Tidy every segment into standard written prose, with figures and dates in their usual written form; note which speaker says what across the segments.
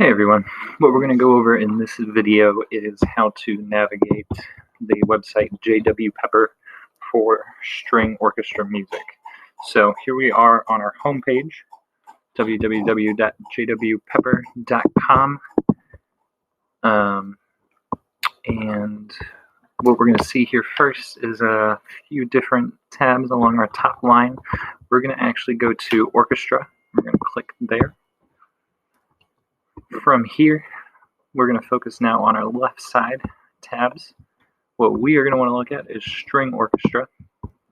Speaker 1: Hey everyone, what we're going to go over in this video is how to navigate the website JW Pepper for string orchestra music. So here we are on our homepage, www.jwpepper.com, and what we're going to see here first is a few different tabs along our top line. We're going to actually go to orchestra. We're going to click there. From here, we're going to focus now on our left side tabs. What we are going to want to look at is string orchestra.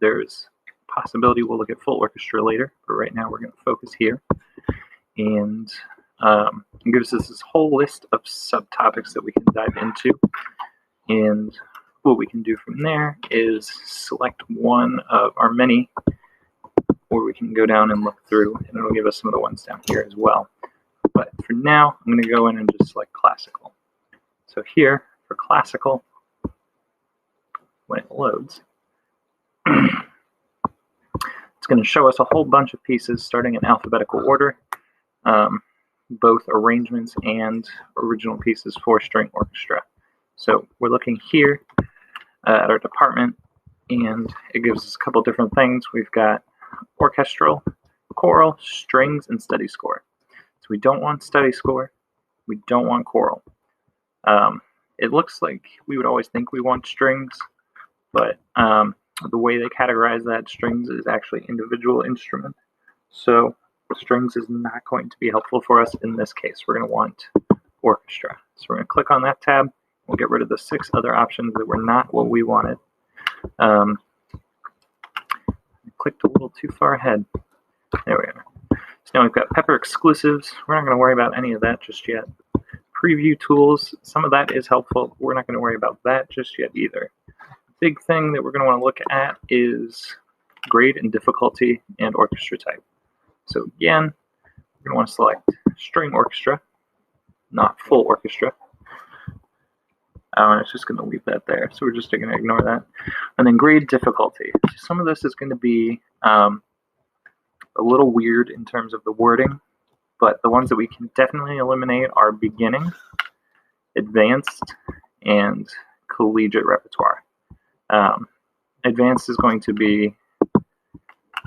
Speaker 1: There's a possibility we'll look at full orchestra later, but right now we're going to focus here. And it gives us this whole list of subtopics that we can dive into. And what we can do from there is select one of our many, or we can go down and look through, and it'll give us some of the ones down here as well. But for now, I'm going to go in and just select classical. So here, for classical, when it loads, it's going to show us a whole bunch of pieces starting in alphabetical order, both arrangements and original pieces for string orchestra. So we're looking here at our department, and it gives us a couple different things. We've got orchestral, choral, strings, and study score. So we don't want study score, we don't want choral. It looks like we would always think we want strings, but the way they categorize that, strings is actually individual instrument. So strings is not going to be helpful for us in this case. We're going to want orchestra. So we're going to click on that tab. We'll get rid of the 6 other options that were not what we wanted. Clicked a little too far ahead. There we are. So now we've got Pepper exclusives. We're not going to worry about any of that just yet. Preview tools, some of that is helpful, but we're not going to worry about that just yet either. Big thing that we're going to want to look at is grade and difficulty and orchestra type. So again, we're going to want to select string orchestra, not full orchestra. It's just going to leave that there, so we're just going to ignore that. And then grade difficulty. Some of this is going to be a little weird in terms of the wording, but the ones that we can definitely eliminate are beginning, advanced, and collegiate repertoire. Advanced is going to be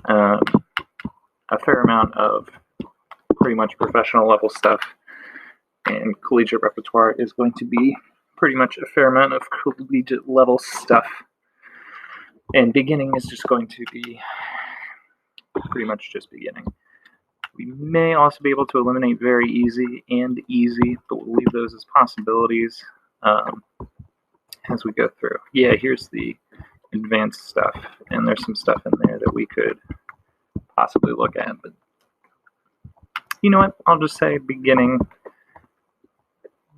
Speaker 1: a fair amount of pretty much professional level stuff, and collegiate repertoire is going to be pretty much a fair amount of collegiate level stuff, and beginning is just going to be pretty much just beginning. We may also be able to eliminate very easy and easy, but we'll leave those as possibilities as we go through. Yeah, here's the advanced stuff, and there's some stuff in there that we could possibly look at, but you know what, I'll just say beginning,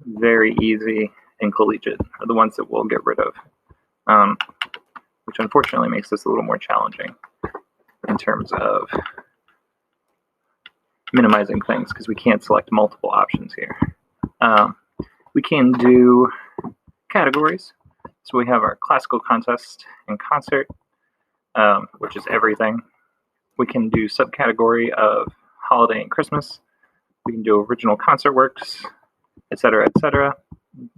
Speaker 1: very easy, and collegiate are the ones that we'll get rid of, which unfortunately makes this a little more challenging in terms of minimizing things, because we can't select multiple options here. We can do categories. So we have our classical contest and concert, which is everything. We can do subcategory of holiday and Christmas. We can do original concert works, etc.,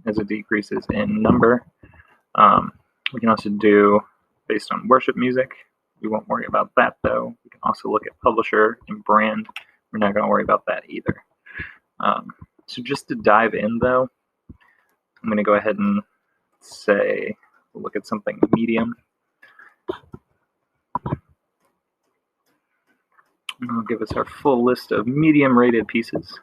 Speaker 1: as it decreases in number. We can also do based on worship music. We won't worry about that though. We can also look at publisher and brand. We're not going to worry about that either. So just to dive in though, I'm going to go ahead and say, we'll look at something medium. And it'll give us our full list of medium rated pieces.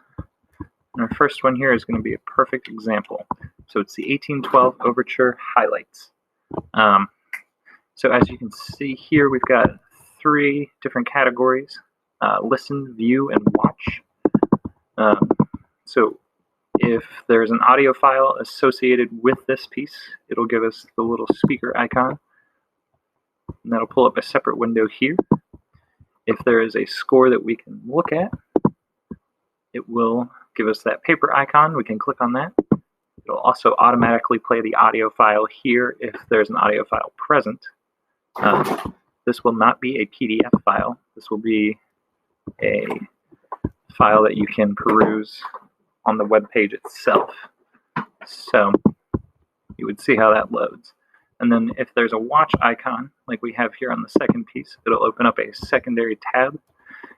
Speaker 1: And our first one here is going to be a perfect example. So it's the 1812 Overture Highlights. So as you can see here, we've got 3 different categories: listen, view, and watch. So if there's an audio file associated with this piece, it'll give us the little speaker icon, and that'll pull up a separate window here. If there is a score that we can look at, it will give us that paper icon. We can click on that. It'll also automatically play the audio file here if there's an audio file present. This will not be a PDF file. This will be a file that you can peruse on the web page itself. So you would see how that loads. And then if there's a watch icon, like we have here on the second piece, it'll open up a secondary tab,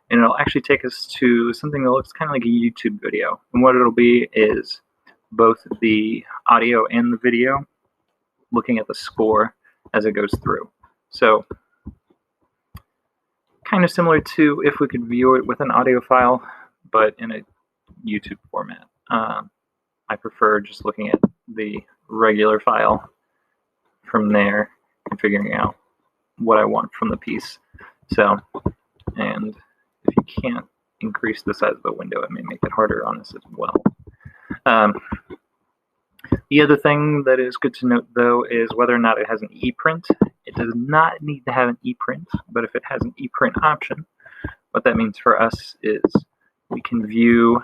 Speaker 1: and it'll actually take us to something that looks kind of like a YouTube video. And what it'll be is both the audio and the video looking at the score as it goes through. So kind of similar to if we could view it with an audio file, but in a YouTube format. I prefer just looking at the regular file from there and figuring out what I want from the piece. So, and if you can't increase the size of the window, it may make it harder on us as well. The other thing that is good to note, though, is whether or not it has an ePrint. It does not need to have an ePrint, but if it has an ePrint option, what that means for us is we can view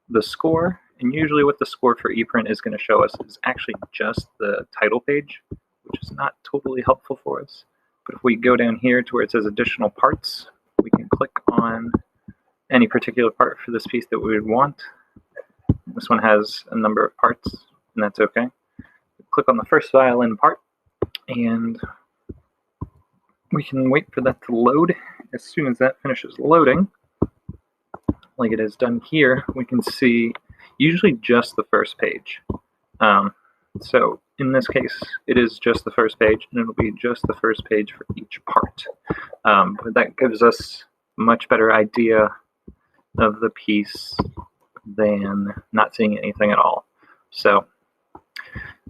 Speaker 1: the score, and usually what the score for ePrint is going to show us is actually just the title page, which is not totally helpful for us. But if we go down here to where it says additional parts, we can click on any particular part for this piece that we would want. This one has a number of parts, and that's okay. Click on the first violin part, and we can wait for that to load. As soon as that finishes loading, like it has done here, we can see usually just the first page. So in this case, it is just the first page, and it'll be just the first page for each part. But that gives us a much better idea of the piece than not seeing anything at all. So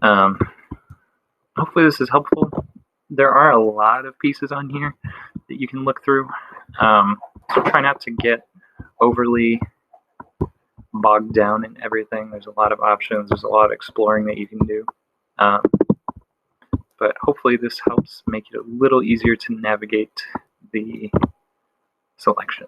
Speaker 1: hopefully this is helpful. There are a lot of pieces on here that you can look through. So try not to get overly bogged down in everything. There's a lot of options. There's a lot of exploring that you can do. But hopefully this helps make it a little easier to navigate the selection.